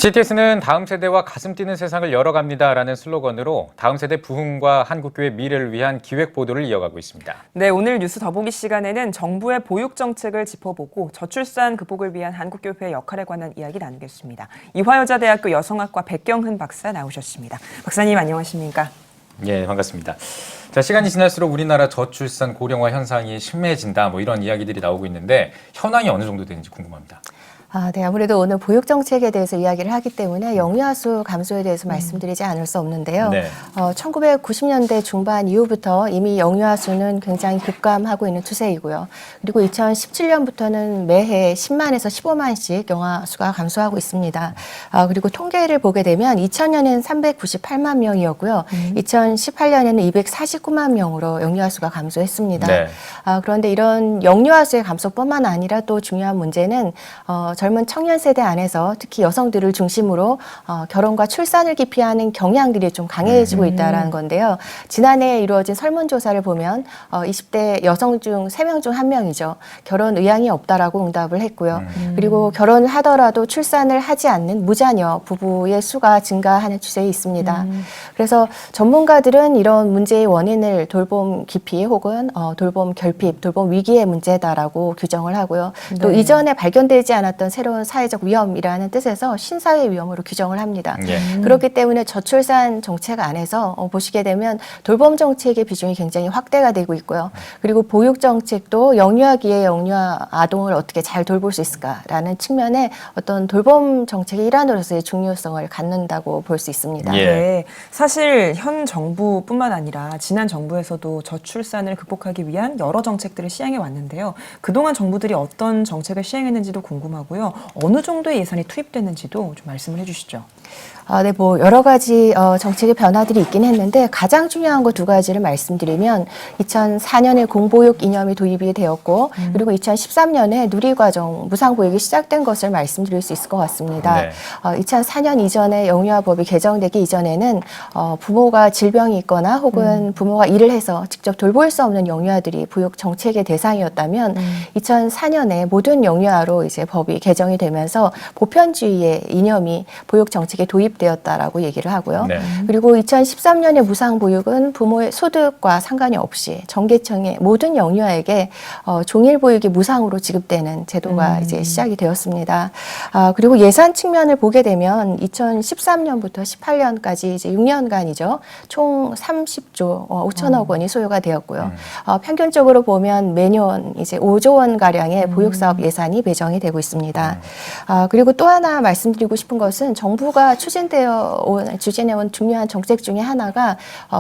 CTS는 다음 세대와 가슴 뛰는 세상을 열어갑니다라는 슬로건으로 다음 세대 부흥과 한국교회 미래를 위한 기획 보도를 이어가고 있습니다. 네, 오늘 뉴스 더보기 시간에는 정부의 보육 정책을 짚어보고 저출산 극복을 위한 한국교회의 역할에 관한 이야기 나누겠습니다. 이화여자대학교 여성학과 백경흔 박사 나오셨습니다. 박사님 안녕하십니까? 예, 반갑습니다. 자, 시간이 지날수록 우리나라 저출산 고령화 현상이 심해진다 이런 이야기들이 나오고 있는데 현황이 어느 정도 되는지 궁금합니다. 네, 아무래도 오늘 보육 정책에 대해서 이야기를 하기 때문에 영유아 수 감소에 대해서 말씀드리지 않을 수 없는데요. 네. 1990년대 중반 이후부터 이미 영유아 수는 굉장히 급감하고 있는 추세이고요. 그리고 2017년부터는 매해 10만에서 15만씩 영유아 수가 감소하고 있습니다. 그리고 통계를 보게 되면 2000년에는 398만 명이었고요. 2018년에는 249만 명으로 영유아 수가 감소했습니다. 네. 그런데 이런 영유아 수의 감소뿐만 아니라 또 중요한 문제는 젊은 청년 세대 안에서 특히 여성들을 중심으로 결혼과 출산을 기피하는 경향들이 좀 강해지고 있다는 건데요. 지난해 이루어진 설문조사를 보면 20대 여성 중 3명 중 1명이죠. 결혼 의향이 없다라고 응답을 했고요. 그리고 결혼을 하더라도 출산을 하지 않는 무자녀 부부의 수가 증가하는 추세에 있습니다. 그래서 전문가들은 이런 문제의 원인을 돌봄 기피 혹은 돌봄 결핍, 돌봄 위기의 문제다라고 규정을 하고요. 또 네. 이전에 발견되지 않았던 새로운 사회적 위험이라는 뜻에서 신사회 위험으로 규정을 합니다. 예. 그렇기 때문에 저출산 정책 안에서 보시게 되면 돌봄 정책의 비중이 굉장히 확대가 되고 있고요. 그리고 보육 정책도 영유아기의 영유아 아동을 어떻게 잘 돌볼 수 있을까라는 측면에 어떤 돌봄 정책의 일환으로서의 중요성을 갖는다고 볼 수 있습니다. 예. 네, 사실 현 정부뿐만 아니라 지난 정부에서도 저출산을 극복하기 위한 여러 정책들을 시행해 왔는데요. 그동안 정부들이 어떤 정책을 시행했는지도 궁금하고요. 어느 정도의 예산이 투입됐는지도 좀 말씀을 해주시죠. 네, 여러 가지 정책의 변화들이 있긴 했는데 가장 중요한 거 2가지를 말씀드리면 2004년에 공보육 이념이 도입이 되었고 그리고 2013년에 누리과정 무상보육이 시작된 것을 말씀드릴 수 있을 것 같습니다. 네. 2004년 이전에 영유아법이 개정되기 이전에는 부모가 질병이 있거나 혹은 부모가 일을 해서 직접 돌볼 수 없는 영유아들이 보육 정책의 대상이었다면 2004년에 모든 영유아로 이제 법이 개정이 되면서 보편주의의 이념이 보육 정책에 도입되었다라고 얘기를 하고요. 네. 그리고 2013년에 무상보육은 부모의 소득과 상관이 없이 전계층의 모든 영유아에게 종일 보육이 무상으로 지급되는 제도가 이제 시작이 되었습니다. 그리고 예산 측면을 보게 되면 2013년부터 18년까지 이제 6년간이죠. 총 30조 5천억 원이 소요가 되었고요. 평균적으로 보면 매년 이제 5조 원 가량의 보육 사업 예산이 배정이 되고 있습니다. 그리고 또 하나 말씀드리고 싶은 것은 정부가 추진해온 중요한 정책 중에 하나가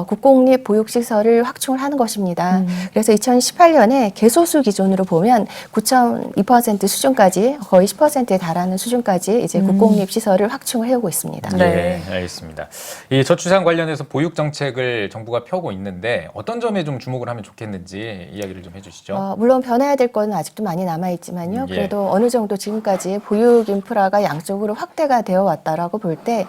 국공립 보육시설을 확충을 하는 것입니다. 그래서 2018년에 개소수 기준으로 보면 9.2% 수준까지 거의 10%에 달하는 수준까지 이제 국공립 시설을 확충을 해오고 있습니다. 네. 예, 알겠습니다. 이 저출산 관련해서 보육 정책을 정부가 펴고 있는데 어떤 점에 좀 주목을 하면 좋겠는지 이야기를 좀 해주시죠. 물론 변해야 될 거는 아직도 많이 남아있지만요. 예. 그래도 어느 정도 지금까지 보육 인프라가 양쪽으로 확대가 되어 왔다라고 볼 때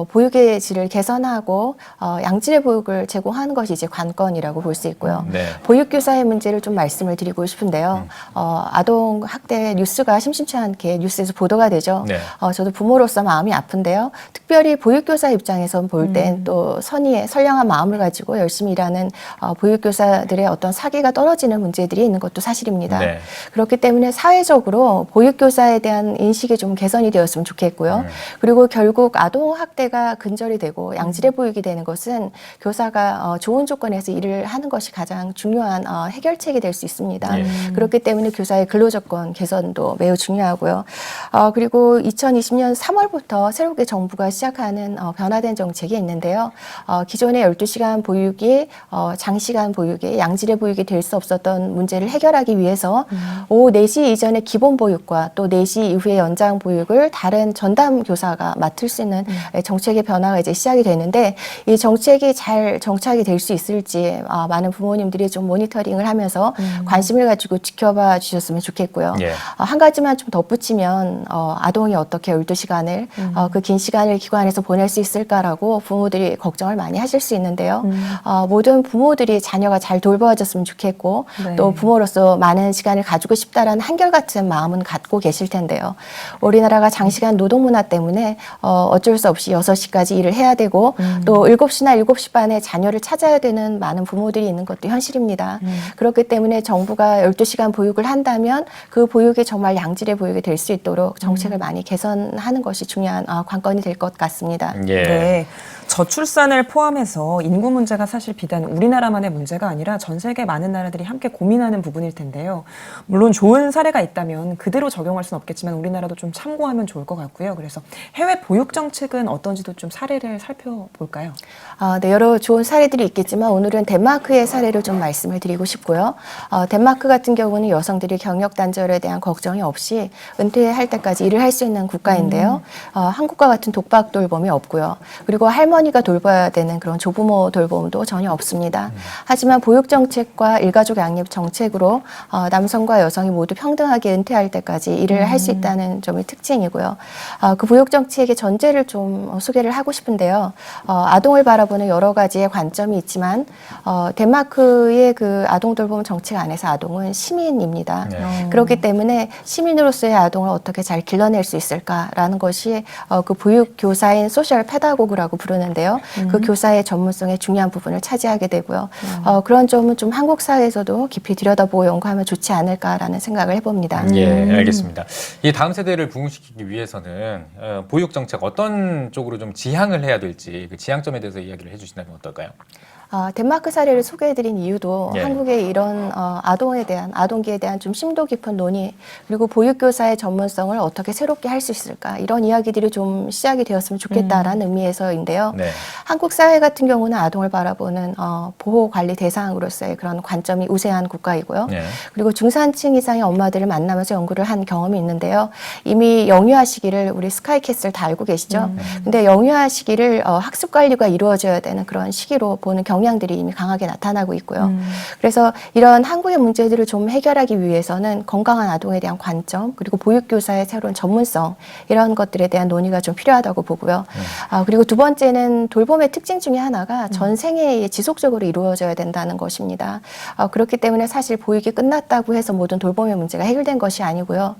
보육의 질을 개선하고 양질의 보육을 제공하는 것이 이제 관건이라고 볼 수 있고요. 네. 보육교사의 문제를 좀 말씀을 드리고 싶은데요. 아동 학대 뉴스가 심심치 않게 뉴스에서 보도가 되죠. 네. 저도 부모로서 마음이 아픈데요. 특별히 보육교사 입장에서 볼 땐 또 선량한 마음을 가지고 열심히 일하는 보육교사들의 어떤 사기가 떨어지는 문제들이 있는 것도 사실입니다. 네. 그렇기 때문에 사회적으로 보육교사에 대한 인식이 좀 개선이 되었으면 좋겠고요. 그리고 결국 아동 학대가 근절이 되고 양질의 보육이 되는 것은 교사가 좋은 조건에서 일을 하는 것이 가장 중요한 해결책이 될 수 있습니다. 예. 그렇기 때문에 교사의 근로조건 개선도 매우 중요하고요. 그리고 2020년 3월부터 새롭게 정부가 시작하는 변화된 정책이 있는데요. 기존의 12시간 보육이 장시간 보육이 양질의 보육이 될 수 없었던 문제를 해결하기 위해서 오후 4시 이전의 기본 보육과 또 4시 이후의 연장 보육을 다른 전담 교사가 맡을 수 있는 정책의 변화가 이제 시작이 되는데 이 정책이 잘 정착이 될 수 있을지 많은 부모님들이 좀 모니터링을 하면서 관심을 가지고 지켜봐 주셨으면 좋겠고요. 예. 한 가지만 좀 덧붙이면 아동이 어떻게 12시간을 그 긴 시간을 기관에서 보낼 수 있을까라고 부모들이 걱정을 많이 하실 수 있는데요. 모든 부모들이 자녀가 잘 돌봐줬으면 좋겠고 네. 또 부모로서 많은 시간을 가지고 싶다라는 한결같은 마음은 갖고 계실 텐데요. 우리나라가 장시간 노동 문화 때문에 어쩔 수 없이 6시까지 일을 해야 되고 또 7시나 7시 반에 자녀를 찾아야 되는 많은 부모들이 있는 것도 현실입니다. 그렇기 때문에 정부가 12시간 보육을 한다면 그 보육이 정말 양질의 보육이 될 수 있도록 정책을 많이 개선하는 것이 중요한 관건이 될 것 같습니다. 예. 네. 저출산을 포함해서 인구 문제가 사실 비단 우리나라만의 문제가 아니라 전 세계 많은 나라들이 함께 고민하는 부분일 텐데요. 물론 좋은 사례가 있다면 그대로 적용할 수는 없겠지만 우리나라도 좀 참고하면 좋을 것 같고요. 그래서 해외 보육 정책은 어떤지도 좀 사례를 살펴볼까요? 네, 여러 좋은 사례들이 있겠지만 오늘은 덴마크의 사례를 좀 말씀을 드리고 싶고요. 덴마크 같은 경우는 여성들이 경력 단절에 대한 걱정이 없이 은퇴할 때까지 일을 할 수 있는 국가인데요. 한국과 같은 독박 돌봄이 없고요. 그리고 할머니가 돌봐야 되는 그런 조부모 돌봄도 전혀 없습니다. 하지만 보육 정책과 일가족 양립 정책으로 남성과 여성이 모두 평등하게 은퇴할 때까지 일을 할 수 있다는 점이 특징이고요. 그 보육 정책의 전제를 좀 소개를 하고 싶은데요. 아동을 바라보는 여러 가지의 관점이 있지만 덴마크의 그 아동 돌봄 정책 안에서 아동은 시민입니다. 네. 그렇기 때문에 시민으로서의 아동을 어떻게 잘 길러낼 수 있을까라는 것이 그 보육 교사인 소셜 페다고그라고 부르는데요. 그 교사의 전문성의 중요한 부분을 차지하게 되고요. 그런 점은 좀 한국 사회에서도 깊이 들여다보고 연구하면 좋지 않을까라는 생각을 해봅니다. 예, 알겠습니다. 이 다음 세대를 부흥시키기 위해서는 보육 정책 어떤 쪽으로 좀 지향을 해야 될지 그 지향점에 대해서 이야기를 해주신다면 어떨까요? 덴마크 사례를 소개해드린 이유도 예. 한국의 이런 아동기에 대한 좀 심도 깊은 논의 그리고 보육교사의 전문성을 어떻게 새롭게 할 수 있을까 이런 이야기들이 좀 시작이 되었으면 좋겠다라는 의미에서인데요. 네. 한국 사회 같은 경우는 아동을 바라보는 보호관리 대상으로서의 그런 관점이 우세한 국가이고요. 네. 그리고 중산층 이상의 엄마들을 만나면서 연구를 한 경험이 있는데요. 이미 영유아 시기를 우리 스카이캐슬 다 알고 계시죠? 근데 영유아 시기를 학습 관리가 이루어져야 되는 그런 시기로 보는 경향들이 이미 강하게 나타나고 있고요. 그래서 이런 한국의 문제들을 좀 해결하기 위해서는 건강한 아동에 대한 관점 그리고 보육교사의 새로운 전문성 이런 것들에 대한 논의가 좀 필요하다고 보고요. 그리고 두 번째는 돌봄의 특징 중에 하나가 전 생애에 지속적으로 이루어져야 된다는 것입니다. 그렇기 때문에 사실 보육이 끝났다고 해서 모든 돌봄의 문제가 해결된 것이 아니고요.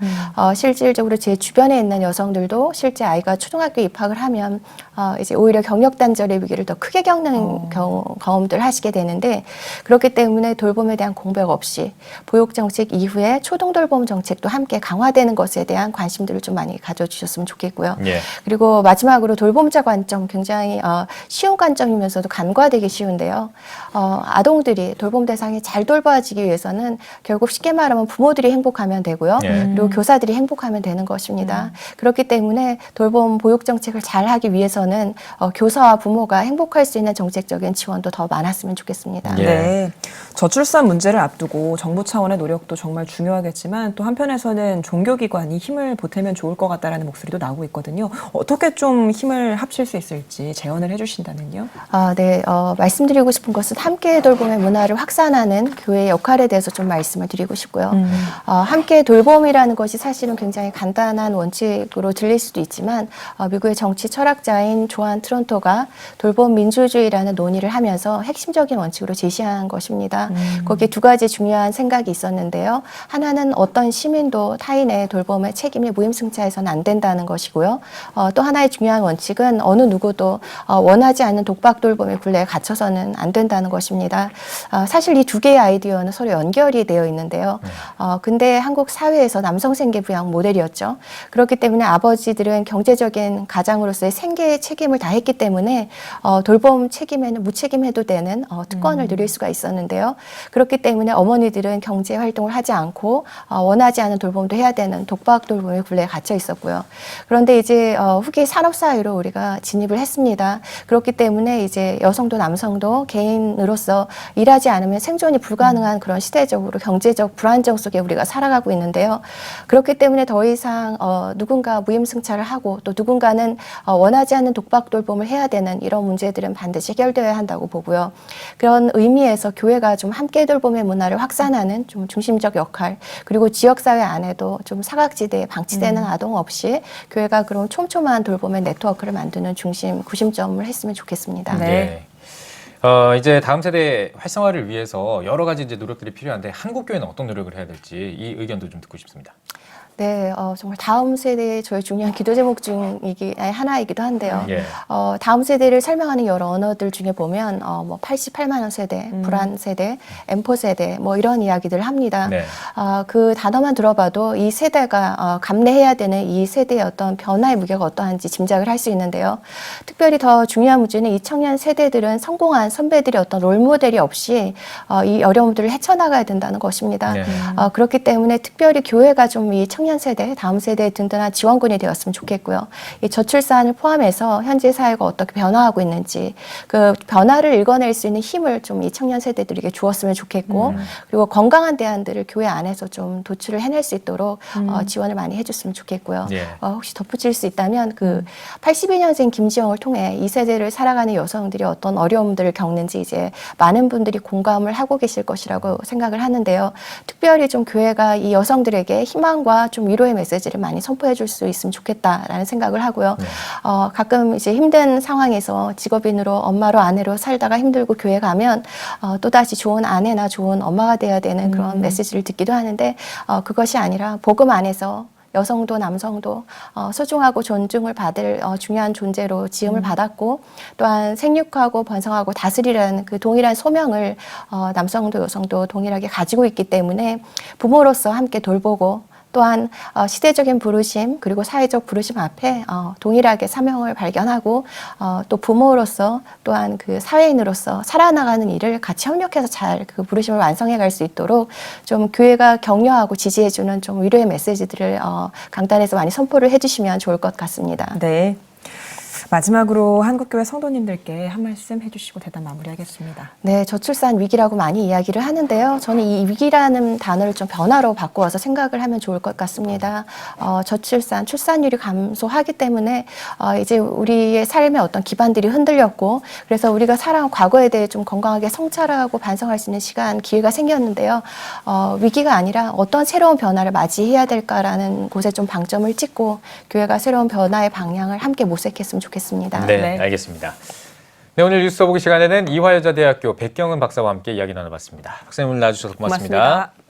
실질적으로 제 주변에 있는 여성들도 실제 아이가 초등학교 입학을 하면 이제 오히려 경력 단절의 위기를 더 크게 겪는 경험들 하시게 되는데 그렇기 때문에 돌봄에 대한 공백 없이 보육 정책 이후에 초등 돌봄 정책도 함께 강화되는 것에 대한 관심들을 좀 많이 가져주셨으면 좋겠고요. 예. 그리고 마지막으로 돌봄자 관점 굉장히 쉬운 관점이면서도 간과되기 쉬운데요. 아동들이 돌봄 대상이 잘 돌봐지기 위해서는 결국 쉽게 말하면 부모들이 행복하면 되고요. 예. 그리고 교사들이 행복하면 되는 것입니다. 그렇기 때문에 돌봄 보육 정책을 잘 하기 위해서는 교사와 부모가 행복할 수 있는 정책적인 지원도 더 많았으면 좋겠습니다. 예. 네. 저출산 문제를 앞두고 정부 차원의 노력도 정말 중요하겠지만 또 한편에서는 종교기관이 힘을 보태면 좋을 것 같다라는 목소리도 나오고 있거든요. 어떻게 좀 힘을 합칠 수 있을지 제언을 해주신다면요. 네. 말씀드리고 싶은 것은 함께 돌봄의 문화를 확산하는 교회의 역할에 대해서 좀 말씀을 드리고 싶고요. 함께 돌봄이라는 것이 사실은 굉장히 간단한 원칙으로 들릴 수도 있지만 미국의 정치 철학자인 조한 트론토가 돌봄 민주주의라는 논의를 하면서 핵심적인 원칙으로 제시한 것입니다. 거기에 두 가지 중요한 생각이 있었는데요. 하나는 어떤 시민도 타인의 돌봄의 책임이 무임승차해서는 안 된다는 것이고요. 또 하나의 중요한 원칙은 어느 누구도 원하지 않는 독박 돌봄의 굴레에 갇혀서는 안 된다는 것입니다. 사실 이 두 개의 아이디어는 서로 연결이 되어 있는데요. 근데 한국 사회에서 남성 생계 부양 모델이었죠. 그렇기 때문에 아버지들은 경제적인 가장으로서의 생계의 책임을 다했기 때문에 돌봄 책임에는 무책임해도 출산해도 되는 특권을 누릴 수가 있었는데요. 그렇기 때문에 어머니들은 경제 활동을 하지 않고 원하지 않은 돌봄도 해야 되는 독박 돌봄의 굴레에 갇혀 있었고요. 그런데 이제 후기 산업사회로 우리가 진입을 했습니다. 그렇기 때문에 이제 여성도 남성도 개인으로서 일하지 않으면 생존이 불가능한 그런 시대적으로 경제적 불안정 속에 우리가 살아가고 있는데요. 그렇기 때문에 더 이상 누군가 무임승차를 하고 또 누군가는 원하지 않는 독박 돌봄을 해야 되는 이런 문제들은 반드시 해결되어야 한다고 보고요. 그런 의미에서 교회가 좀 함께 돌봄의 문화를 확산하는 좀 중심적 역할, 그리고 지역사회 안에도 좀 사각지대에 방치되는 아동 없이 교회가 그런 촘촘한 돌봄의 네트워크를 만드는 구심점을 했으면 좋겠습니다. 네. 이제 다음 세대 활성화를 위해서 여러 가지 이제 노력들이 필요한데 한국 교회는 어떤 노력을 해야 될지 이 의견도 좀 듣고 싶습니다. 네, 정말 다음 세대의 저희 중요한 기도 제목 중 하나이기도 한데요. 예. 다음 세대를 설명하는 여러 언어들 중에 보면 뭐 88만 원 세대, 불안 세대, M4 세대 뭐 이런 이야기들을 합니다. 네. 그 단어만 들어봐도 이 세대가 감내해야 되는 이 세대의 어떤 변화의 무게가 어떠한지 짐작을 할 수 있는데요. 특별히 더 중요한 문제는 이 청년 세대들은 성공한 선배들의 어떤 롤모델이 없이 이 어려움들을 헤쳐나가야 된다는 것입니다. 네. 그렇기 때문에 특별히 교회가 좀 이 청년 세대, 다음 세대의 든든한 지원군이 되었으면 좋겠고요. 이 저출산을 포함해서 현재 사회가 어떻게 변화하고 있는지 그 변화를 읽어낼 수 있는 힘을 좀 이 청년 세대들에게 주었으면 좋겠고 그리고 건강한 대안들을 교회 안에서 좀 도출을 해낼 수 있도록 지원을 많이 해줬으면 좋겠고요. 예. 혹시 덧붙일 수 있다면 그 82년생 김지영을 통해 이 세대를 살아가는 여성들이 어떤 어려움들을 겪는지 이제 많은 분들이 공감을 하고 계실 것이라고 생각을 하는데요. 특별히 좀 교회가 이 여성들에게 희망과 좀 위로의 메시지를 많이 선포해 줄 수 있으면 좋겠다라는 생각을 하고요. 네. 가끔 이제 힘든 상황에서 직업인으로 엄마로 아내로 살다가 힘들고 교회 가면 또다시 좋은 아내나 좋은 엄마가 돼야 되는 그런 메시지를 듣기도 하는데 그것이 아니라 복음 안에서 여성도 남성도 소중하고 존중을 받을 중요한 존재로 지음을 받았고 또한 생육하고 번성하고 다스리라는 그 동일한 소명을 남성도 여성도 동일하게 가지고 있기 때문에 부모로서 함께 돌보고 또한 시대적인 부르심 그리고 사회적 부르심 앞에 동일하게 사명을 발견하고 또 부모로서 또한 그 사회인으로서 살아나가는 일을 같이 협력해서 잘 그 부르심을 완성해 갈 수 있도록 좀 교회가 격려하고 지지해주는 좀 위로의 메시지들을 강단에서 많이 선포를 해주시면 좋을 것 같습니다. 네. 마지막으로 한국교회 성도님들께 한 말씀 해주시고 대담 마무리하겠습니다. 네, 저출산 위기라고 많이 이야기를 하는데요. 저는 이 위기라는 단어를 좀 변화로 바꾸어서 생각을 하면 좋을 것 같습니다. 저출산, 출산율이 감소하기 때문에 이제 우리의 삶의 어떤 기반들이 흔들렸고 그래서 우리가 살아온 과거에 대해 좀 건강하게 성찰하고 반성할 수 있는 시간, 기회가 생겼는데요. 위기가 아니라 어떤 새로운 변화를 맞이해야 될까라는 곳에 좀 방점을 찍고 교회가 새로운 변화의 방향을 함께 모색했으면 좋겠습니다. 네, 네. 알겠습니다. 네, 오늘 뉴스 써보기 시간에는 이화여자대학교 백경은 박사와 함께 이야기 나눠봤습니다. 박사님 오늘 나와주셔서 고맙습니다. 고맙습니다.